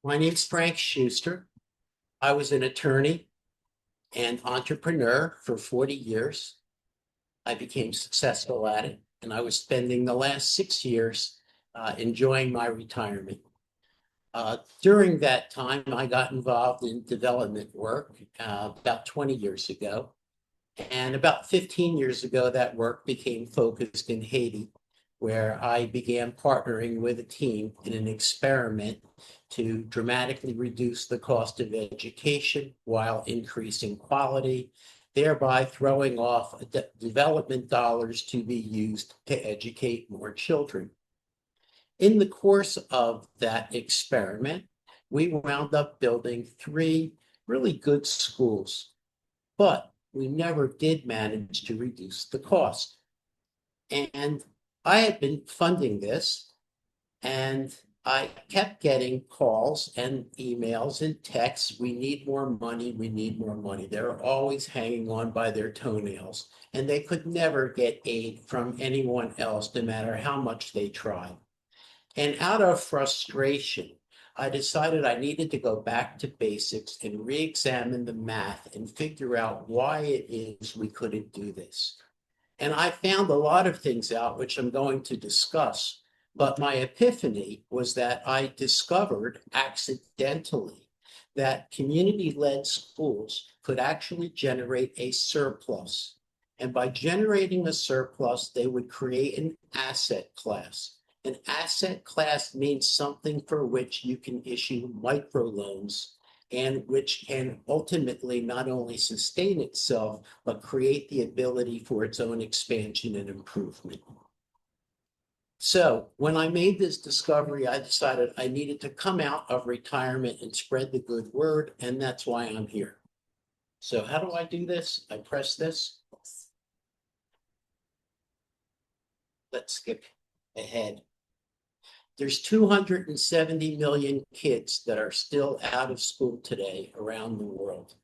My name's Frank Shooster. I was an attorney and entrepreneur for 40 years. I became successful at it, and I was spending the last 6 years enjoying my retirement. During that time, I got involved in development work about 20 years ago. And about 15 years ago, that work became focused in Haiti, where I began partnering with a team in an experiment to dramatically reduce the cost of education while increasing quality, thereby throwing off development dollars to be used to educate more children. In the course of that experiment, we wound up building three really good schools, but we never did manage to reduce the cost. And I had been funding this, and I kept getting calls and emails and texts. We need more money. We need more money. They're always hanging on by their toenails, and they could never get aid from anyone else, no matter how much they tried. And out of frustration, I decided I needed to go back to basics and re-examine the math and figure out why it is we couldn't do this. And I found a lot of things out, which I'm going to discuss. But my epiphany was that I discovered accidentally that community-led schools could actually generate a surplus. And by generating a surplus, they would create an asset class. An asset class means something for which you can issue microloans and which can ultimately not only sustain itself, but create the ability for its own expansion and improvement. So when I made this discovery, I decided I needed to come out of retirement and spread the good word, and that's why I'm here. So how do I do this? I press this. Let's skip ahead. There's 270 million kids that are still out of school today around the world.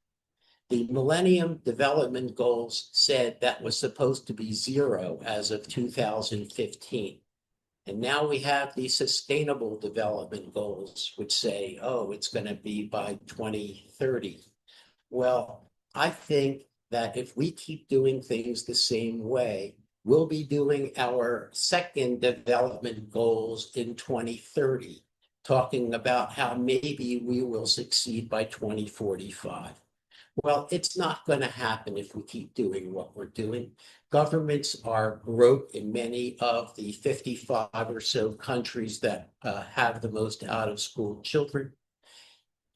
The Millennium Development Goals said that was supposed to be zero as of 2015. And now we have the Sustainable Development Goals, which say, oh, it's going to be by 2030. Well, I think that if we keep doing things the same way, we'll be doing our second development goals in 2030, talking about how maybe we will succeed by 2045. Well, it's not going to happen if we keep doing what we're doing. Governments are broke in many of the 55 or so countries that have the most out of school children.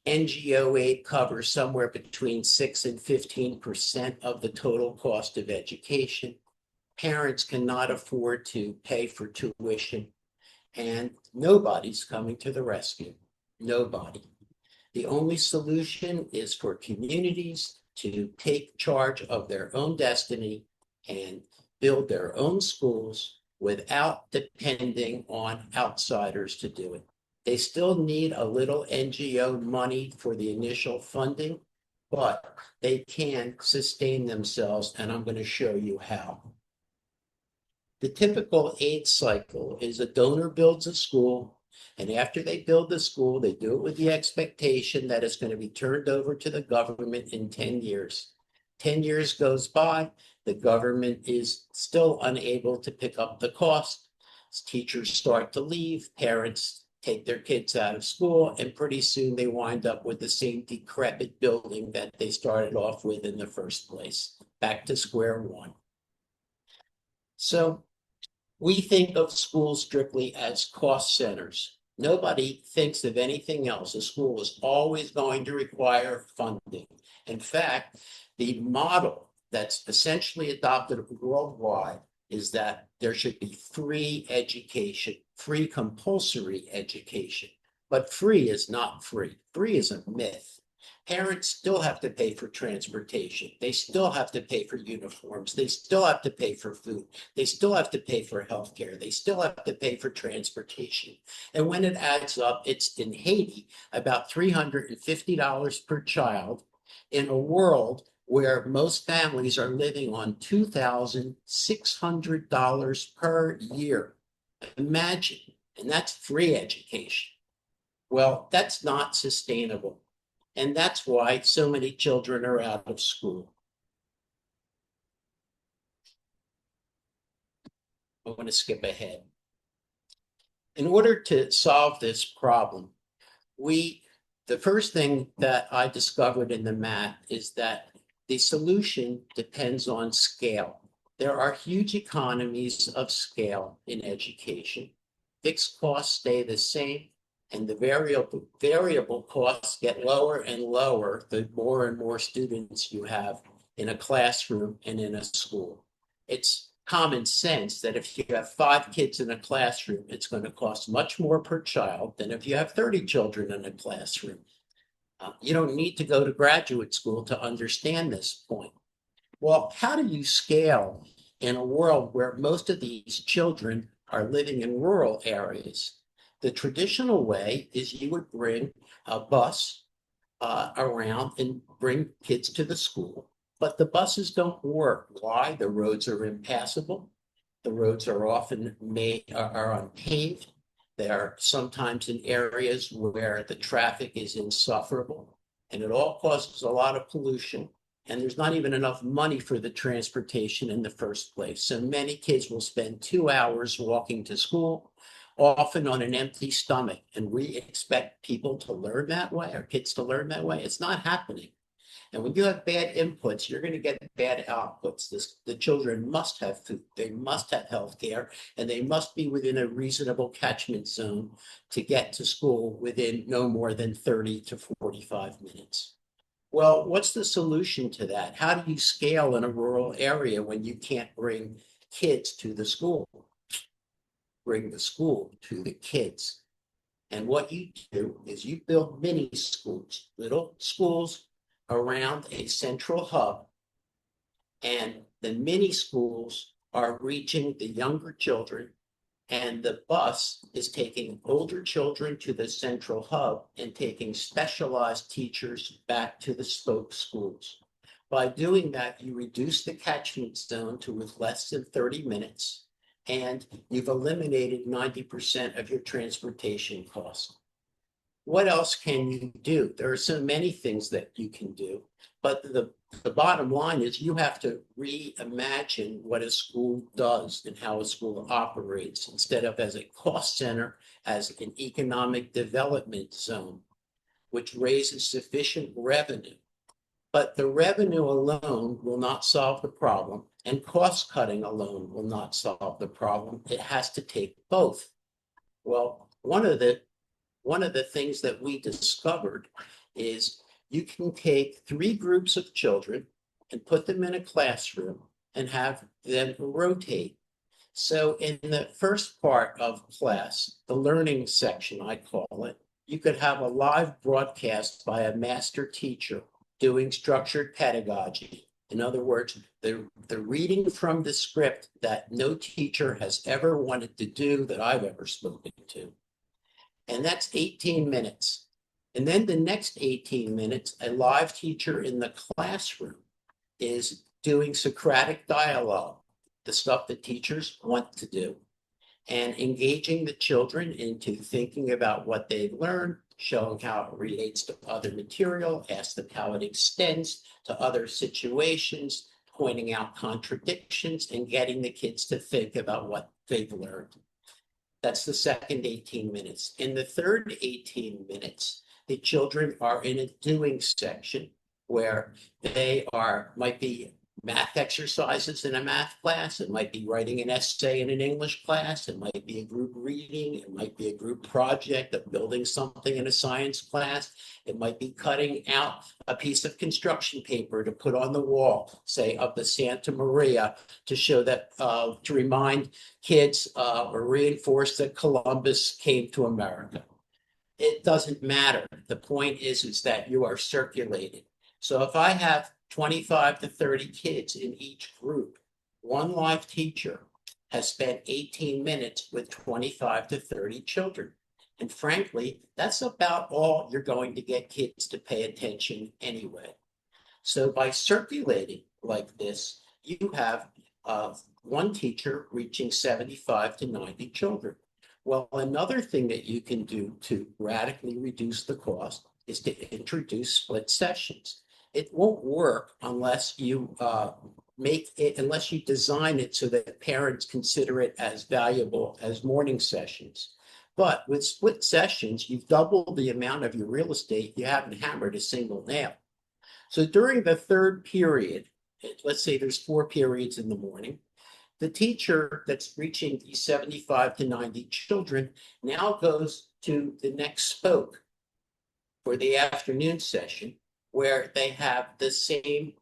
NGO aid covers somewhere between 6 and 15% of the total cost of education. Parents cannot afford to pay for tuition, and nobody's coming to the rescue. Nobody. The only solution is for communities to take charge of their own destiny and build their own schools without depending on outsiders to do it. They still need a little NGO money for the initial funding, but they can sustain themselves, and I'm going to show you how. The typical aid cycle is a donor builds a school, and after they build the school, they do it with the expectation that it's going to be turned over to the government in 10 years. 10 years goes by, the government is still unable to pick up the cost. Teachers start to leave, parents take their kids out of school, and pretty soon they wind up with the same decrepit building that they started off with in the first place, back to square one. So we think of schools strictly as cost centers. Nobody thinks of anything else. A school is always going to require funding. In fact, the model that's essentially adopted worldwide is that there should be free education, free compulsory education. But free is not free. Free is a myth. Parents still have to pay for transportation. They still have to pay for uniforms. They still have to pay for food. They still have to pay for healthcare. They still have to pay for transportation. And when it adds up, it's in Haiti about $350 per child in a world where most families are living on $2,600 per year. Imagine, and that's free education. Well, that's not sustainable. And that's why so many children are out of school. I want to skip ahead. In order to solve this problem, we the first thing that I discovered in the math is that the solution depends on scale. There are huge economies of scale in education. Fixed costs stay the same, and the variable costs get lower and lower the more and more students you have in a classroom and in a school. It's common sense that if you have 5 kids in a classroom, it's going to cost much more per child than if you have 30 children in a classroom. You don't need to go to graduate school to understand this point. Well, how do you scale in a world where most of these children are living in rural areas? The traditional way is you would bring a bus around and bring kids to the school, but the buses don't work. Why? The roads are impassable. The roads are often are unpaved. They are sometimes in areas where the traffic is insufferable, and it all causes a lot of pollution. And there's not even enough money for the transportation in the first place. So many kids will spend 2 hours walking to school, often on an empty stomach. And we expect people to learn that way, or kids to learn that way. It's not happening. And when you have bad inputs, you're going to get bad outputs. The children must have food, they must have health care, and they must be within a reasonable catchment zone to get to school within no more than 30 to 45 minutes. Well, what's the solution to that? How do you scale in a rural area when you can't bring kids to the school? Bring the school to the kids. And what you do is you build mini schools, little schools around a central hub, and the mini schools are reaching the younger children, and the bus is taking older children to the central hub and taking specialized teachers back to the spoke schools. By doing that, you reduce the catchment zone to less than 30 minutes, and you've eliminated 90% of your transportation costs. What else can you do? There are so many things that you can do, but the bottom line is you have to reimagine what a school does and how a school operates instead of as a cost center, as an economic development zone, which raises sufficient revenue. But the revenue alone will not solve the problem, and cost cutting alone will not solve the problem. It has to take both. Well, one of the things that we discovered is you can take 3 groups of children and put them in a classroom and have them rotate. So in the first part of class, the learning section, I call it, you could have a live broadcast by a master teacher doing structured pedagogy. In other words, the reading from the script that no teacher has ever wanted to do that I've ever spoken to. And that's 18 minutes. And then the next 18 minutes, a live teacher in the classroom is doing Socratic dialogue, the stuff that teachers want to do, and engaging the children into thinking about what they've learned, showing how it relates to other material, ask them how it extends to other situations, pointing out contradictions, and getting the kids to think about what they've learned. That's the second 18 minutes. In the third 18 minutes, the children are in a doing section where might be math exercises in a math class. It might be writing an essay in an English class. It might be a group reading. It might be a group project of building something in a science class. It might be cutting out a piece of construction paper to put on the wall, say, of the Santa Maria to show that, to remind kids or reinforce that Columbus came to America. It doesn't matter. The point is that you are circulating. So if I have 25 to 30 kids in each group, one live teacher has spent 18 minutes with 25 to 30 children. And frankly, that's about all you're going to get kids to pay attention anyway. So by circulating like this, you have one teacher reaching 75 to 90 children. Well, another thing that you can do to radically reduce the cost is to introduce split sessions. It won't work unless you unless you design it so that parents consider it as valuable as morning sessions. But with split sessions, you've doubled the amount of your real estate. You haven't hammered a single nail. So during the third period, let's say there's 4 periods in the morning, the teacher that's reaching these 75 to 90 children now goes to the next spoke for the afternoon session, where they have the same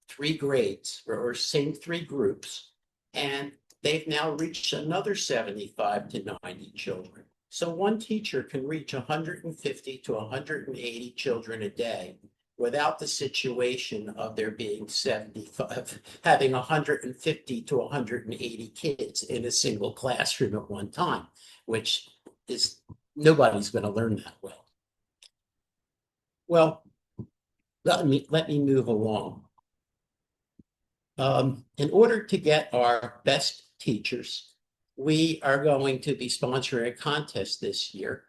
3 grades or same 3 groups, and they've now reached another 75 to 90 children. So one teacher can reach 150 to 180 children a day without the situation of there being 75, having 150 to 180 kids in a single classroom at one time, which is nobody's going to learn that well. Well, let me move along. In order to get our best teachers, we are going to be sponsoring a contest this year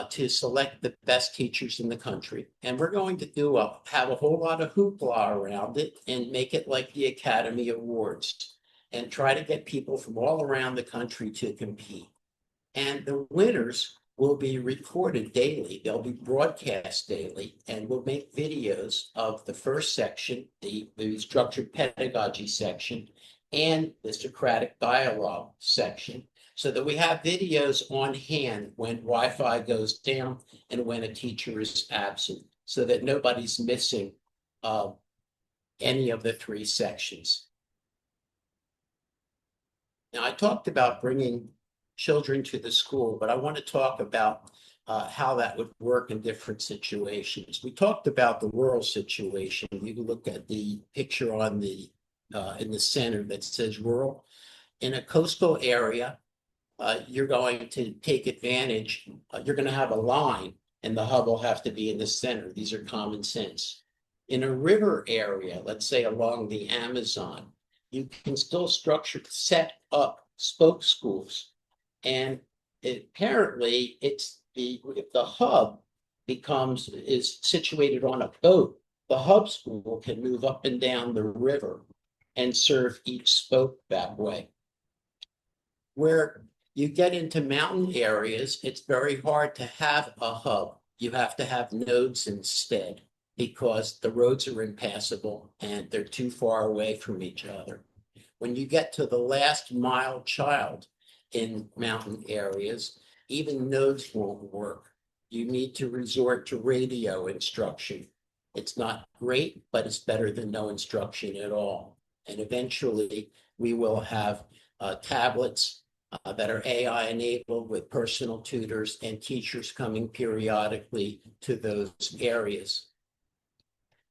to select the best teachers in the country. And we're going to have a whole lot of hoopla around it and make it like the Academy Awards and try to get people from all around the country to compete. And the winners will be recorded daily. They'll be broadcast daily, and we'll make videos of the first section, the structured pedagogy section, and the Socratic dialogue section, so that we have videos on hand when Wi-Fi goes down and when a teacher is absent, so that nobody's missing any of the 3 sections. Now, I talked about bringing children to the school, but I want to talk about how that would work in different situations. We talked about the rural situation. You can look at the picture on the in the center that says rural. In a coastal area, you're going to take advantage. You're going to have a line, and the hub will have to be in the center. These are common sense. In a river area, let's say along the Amazon, you can still set up spoke schools. And apparently if the hub is situated on a boat, the hub school can move up and down the river and serve each spoke that way. Where you get into mountain areas, it's very hard to have a hub. You have to have nodes instead, because the roads are impassable and they're too far away from each other. When you get to the last mile child in mountain areas, even nodes won't work. You need to resort to radio instruction. It's not great, but it's better than no instruction at all. And eventually, we will have tablets that are AI enabled with personal tutors and teachers coming periodically to those areas.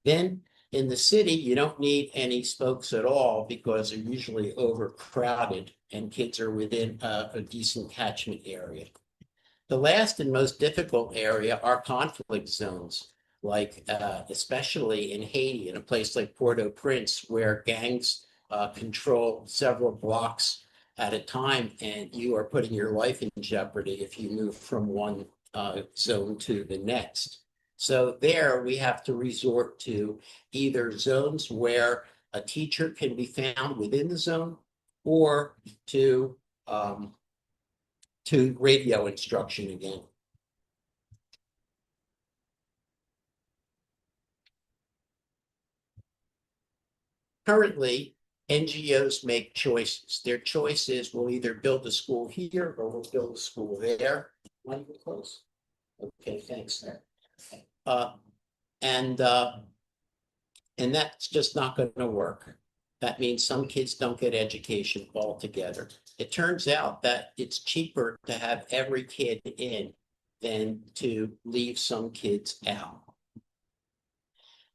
Then in the city, you don't need any spokes at all because they're usually overcrowded and kids are within a decent catchment area. The last and most difficult area are conflict zones, like especially in Haiti, in a place like Port-au-Prince, where gangs control several blocks at a time, and you are putting your life in jeopardy if you move from one zone to the next. So there we have to resort to either zones where a teacher can be found within the zone, or to radio instruction again. Currently, NGOs make choices. Their choice is we'll either build a school here or we'll build a school there. Want to get close? Okay, thanks. And that's just not going to work. That means some kids don't get education altogether. It turns out that it's cheaper to have every kid in than to leave some kids out.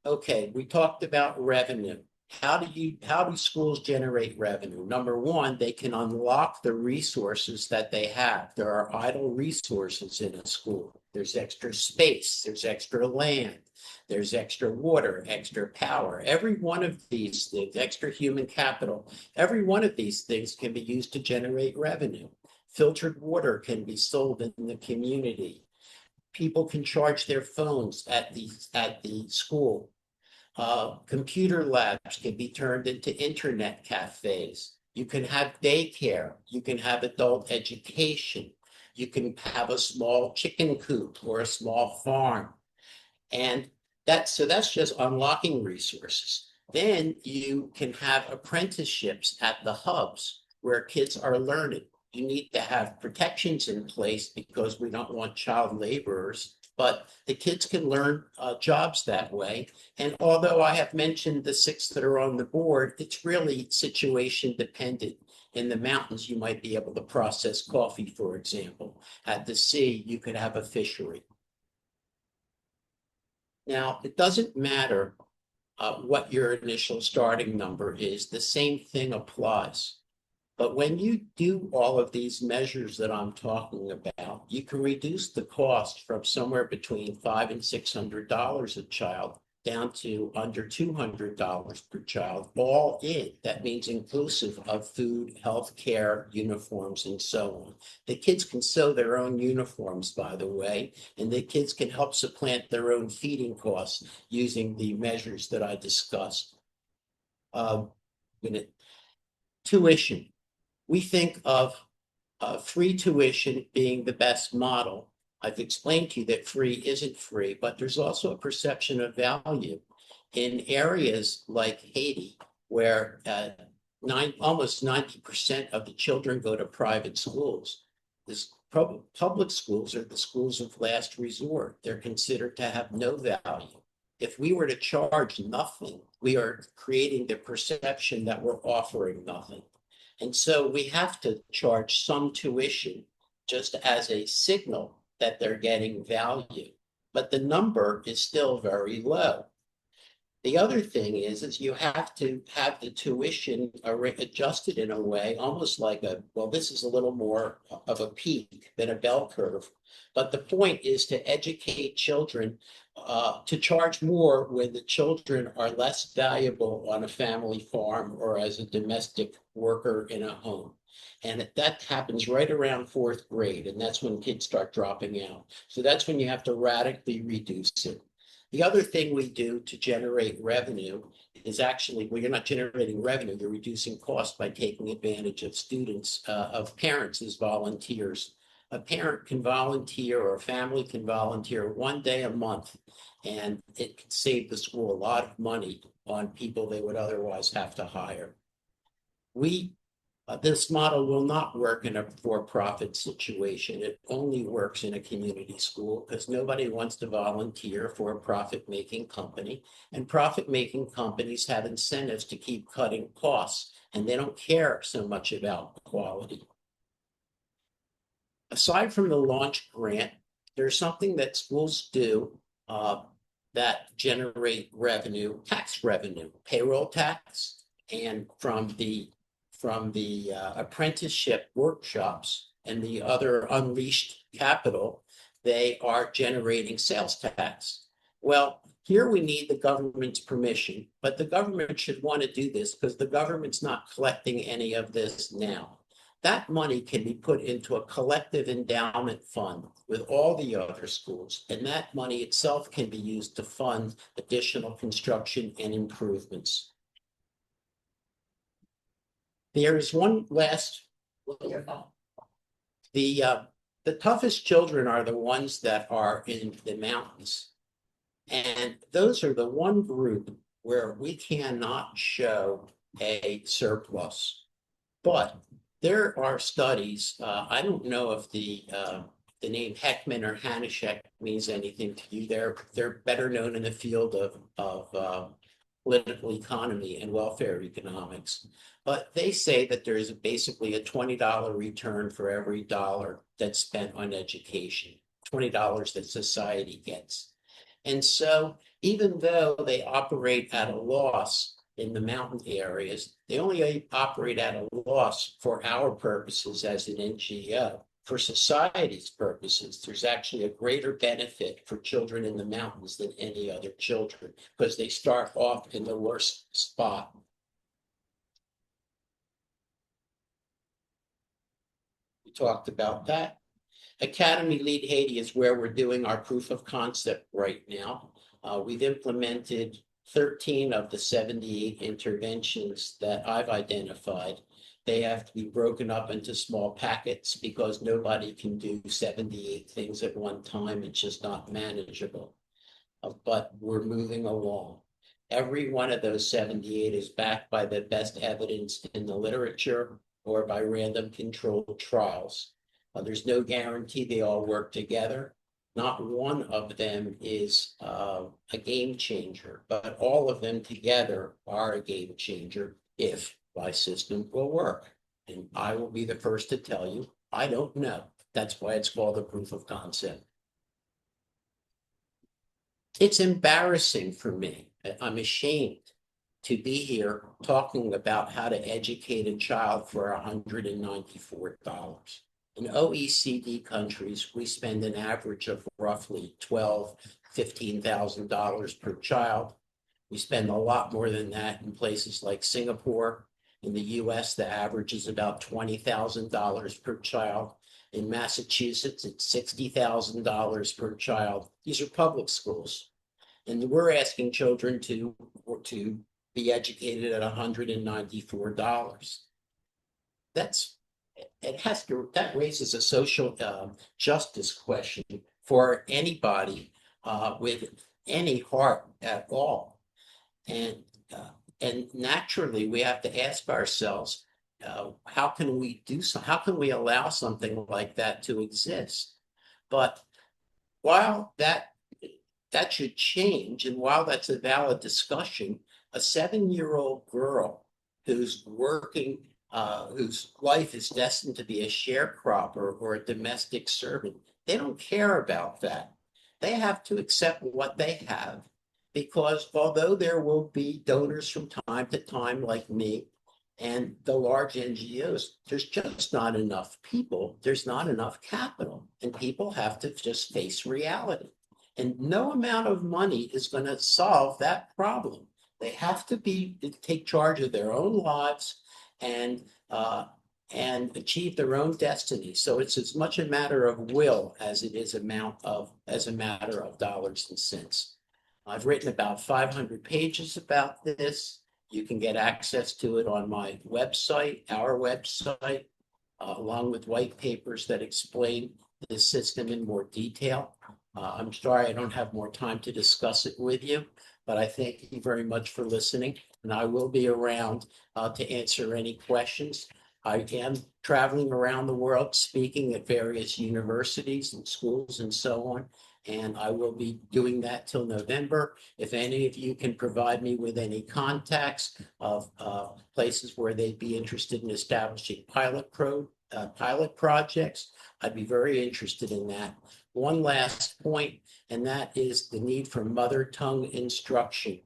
Okay, we talked about revenue. How do schools generate revenue? Number one, they can unlock the resources that they have. There are idle resources in a school. There's extra space, there's extra land, there's extra water, extra power. Every one of these things, extra human capital, every one of these things can be used to generate revenue. Filtered water can be sold in the community. People can charge their phones at the school. Computer labs can be turned into internet cafes. You can have daycare. You can have adult education. You can have a small chicken coop or a small farm. And that's just unlocking resources. Then you can have apprenticeships at the hubs where kids are learning. You need to have protections in place because we don't want child laborers, but the kids can learn jobs that way. And although I have mentioned the six that are on the board, it's really situation dependent. In the mountains, you might be able to process coffee, for example. At the sea, you could have a fishery. Now, it doesn't matter what your initial starting number is, the same thing applies. But when you do all of these measures that I'm talking about, you can reduce the cost from somewhere between $500 and $600 a child down to under $200 per child, all in. That means inclusive of food, health care, uniforms, and so on. The kids can sew their own uniforms, by the way, and the kids can help supplant their own feeding costs using the measures that I discussed. Uh, Tuition. We think of free tuition being the best model. I've explained to you that free isn't free, but there's also a perception of value in areas like Haiti, where almost 90% of the children go to private schools. This public schools are the schools of last resort. They're considered to have no value. If we were to charge nothing, we are creating the perception that we're offering nothing. And so we have to charge some tuition just as a signal that they're getting value. But the number is still very low. The other thing is you have to have the tuition adjusted in a way, almost like well, this is a little more of a peak than a bell curve. But the point is to educate children to charge more when the children are less valuable on a family farm or as a domestic worker in a home. And that happens right around fourth grade, and that's when kids start dropping out. So that's when you have to radically reduce it. The other thing we do to generate revenue is actually, well, you're not generating revenue, you're reducing cost by taking advantage of students, of parents as volunteers. A parent can volunteer or a family can volunteer one day a month, and it can save the school a lot of money on people they would otherwise have to hire. This model will not work in a for-profit situation. It only works in a community school because nobody wants to volunteer for a profit-making company. And profit-making companies have incentives to keep cutting costs, and they don't care so much about quality. Aside from the launch grant, there's something that schools do that generate revenue, tax revenue, payroll tax, and from the apprenticeship workshops and the other unleashed capital, they are generating sales tax. Well, here we need the government's permission, but the government should want to do this because the government's not collecting any of this now. That money can be put into a collective endowment fund with all the other schools, and that money itself can be used to fund additional construction and improvements. There is one last. The toughest children are the ones that are in the mountains. And those are the one group where we cannot show a surplus. But there are studies, I don't know if the name Heckman or Hanishek means anything to you. They're better known in the field of political economy and welfare economics. But they say that there is basically a $20 return for every dollar that's spent on education, $20 that society gets. And so even though they operate at a loss in the mountain areas, they only operate at a loss for our purposes as an NGO. For society's purposes, there's actually a greater benefit for children in the mountains than any other children because they start off in the worst spot. talked about that. Academy Lead Haiti is where we're doing our proof of concept right now. We've implemented 13 of the 78 interventions that I've identified. They have to be broken up into small packets because nobody can do 78 things at one time. It's just not manageable. But we're moving along. Every one of those 78 is backed by the best evidence in the literature or by random controlled trials. There's no guarantee they all work together. Not one of them is a game changer, but all of them together are a game changer if my system will work. And I will be the first to tell you, I don't know. That's why it's called a proof of concept. It's embarrassing for me. I'm ashamed to be here talking about how to educate a child for $194. In OECD countries, we spend an average of roughly $15,000 per child. We spend a lot more than that in places like Singapore. In the US, the average is about $20,000 per child. In Massachusetts, it's $60,000 per child. These are public schools. And we're asking children to be educated at $194. That raises a social justice question for anybody with any heart at all. And naturally, we have to ask ourselves, how can we how can we allow something like that to exist? But while that should change, and while that's a valid discussion, a 7-year-old girl who's working, whose life is destined to be a sharecropper or a domestic servant, they don't care about that. They have to accept what they have, because although there will be donors from time to time like me and the large NGOs, there's just not enough people. There's not enough capital, and people have to just face reality. And no amount of money is going to solve that problem. They have to take charge of their own lives and achieve their own destiny. So it's as much a matter of will as it is a matter of dollars and cents. I've written about 500 pages about this. You can get access to it on my website, our website, along with white papers that explain the system in more detail. I'm sorry I don't have more time to discuss it with you, but I thank you very much for listening, and I will be around to answer any questions. I am traveling around the world speaking at various universities and schools and so on, and I will be doing that till November. If any of you can provide me with any contacts of places where they'd be interested in establishing pilot projects, I'd be very interested in that. One last point, and that is the need for mother tongue instruction.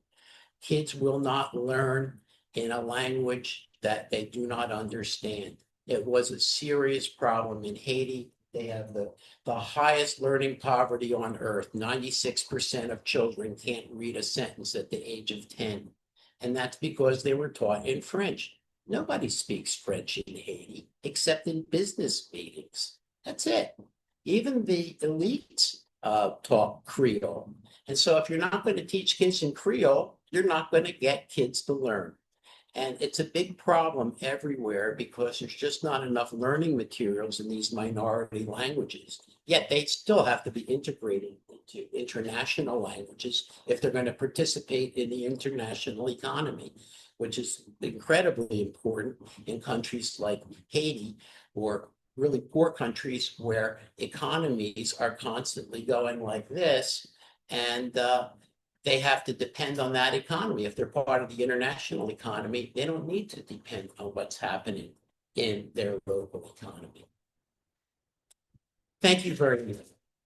Kids will not learn in a language that they do not understand. It was a serious problem in Haiti. They have the highest learning poverty on earth. 96% of children can't read a sentence at the age of 10. And that's because they were taught in French. Nobody speaks French in Haiti except in business meetings. That's it. Even the elites talk Creole. And so if you're not going to teach kids in Creole, you're not going to get kids to learn. And it's a big problem everywhere because there's just not enough learning materials in these minority languages. Yet they still have to be integrated into international languages if they're going to participate in the international economy, which is incredibly important in countries like Haiti or really poor countries where economies are constantly going like this. And they have to depend on that economy. If they're part of the international economy, they don't need to depend on what's happening in their local economy. Thank you very much.